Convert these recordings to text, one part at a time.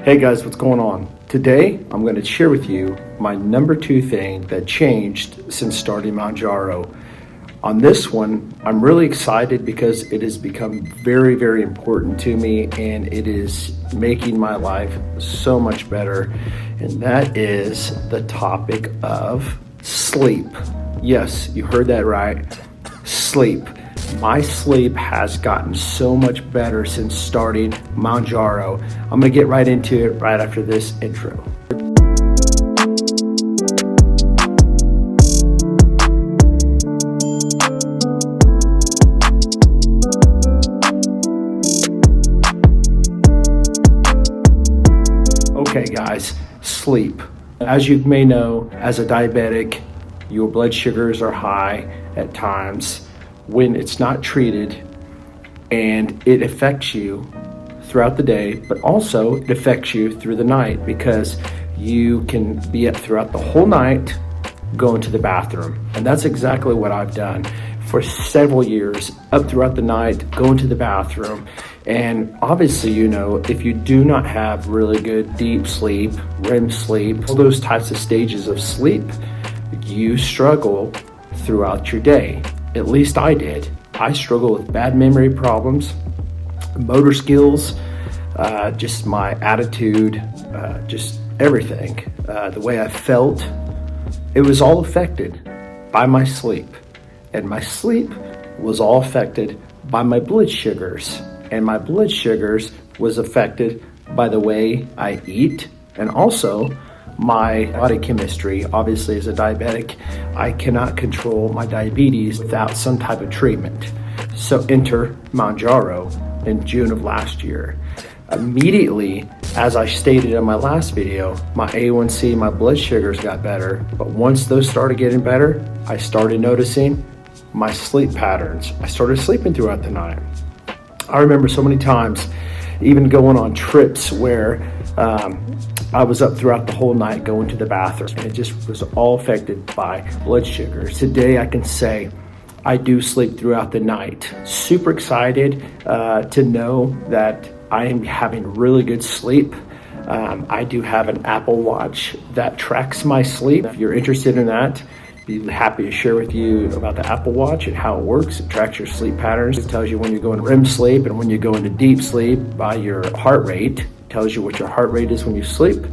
Hey guys, what's going on? Today, I'm going to share with you my number 2 thing that changed since starting Mounjaro. On this one, I'm really excited because it has become very, very important to me and it is making my life so much better. And that is the topic of sleep. Yes, you heard that right. Sleep. My sleep has gotten so much better since starting Mounjaro. I'm gonna get right into it right after this intro. Okay guys, sleep. As you may know, as a diabetic, your blood sugars are high at times when it's not treated, and it affects you throughout the day, but also it affects you through the night because you can be up throughout the whole night going to the bathroom. And that's exactly what I've done for several years, up throughout the night, going to the bathroom. And obviously, you know, if you do not have really good deep sleep, REM sleep, all those types of stages of sleep, you struggle throughout your day. At least I did. I struggle with bad memory problems, motor skills, just my attitude, just everything. The way I felt, it was all affected by my sleep. And my sleep was all affected by my blood sugars. And my blood sugars was affected by the way I eat and also my body chemistry. Obviously, as a diabetic, I cannot control my diabetes without some type of treatment. So enter Mounjaro in June of last year. Immediately, as I stated in my last video, my A1C, my blood sugars got better. But once those started getting better, I started noticing my sleep patterns. I started sleeping throughout the night. I remember so many times even going on trips where I was up throughout the whole night going to the bathroom, and it just was all affected by blood sugar. Today I can say I do sleep throughout the night. Super excited to know that I am having really good sleep. I do have an Apple Watch that tracks my sleep. If you're interested in that, be happy to share with you about the Apple Watch and how it works. It tracks your sleep patterns. It tells you when you go into REM sleep and when you go into deep sleep by your heart rate. It tells you what your heart rate is when you sleep.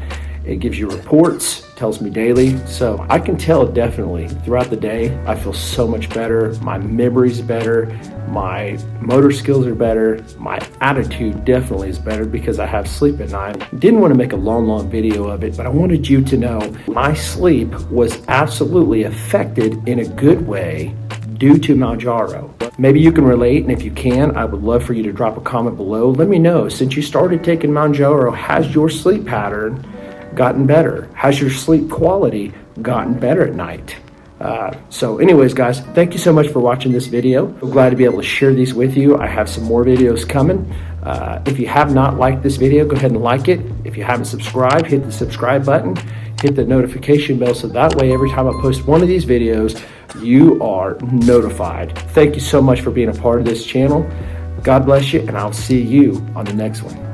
It gives you reports, tells me daily. So I can tell definitely throughout the day, I feel so much better. My memory's better. My motor skills are better. My attitude definitely is better because I have sleep at night. Didn't want to make a long video of it, but I wanted you to know my sleep was absolutely affected in a good way due to Mounjaro. Maybe you can relate, and if you can, I would love for you to drop a comment below. Let me know, since you started taking Mounjaro, has your sleep pattern gotten better? Has your sleep quality gotten better at night? So anyways, guys, thank you so much for watching this video. I'm glad to be able to share these with you. I have some more videos coming. If you have not liked this video, go ahead and like it. If you haven't subscribed, hit the subscribe button, hit the notification bell, so that way every time I post one of these videos, you are notified. Thank you so much for being a part of this channel. God bless you, and I'll see you on the next one.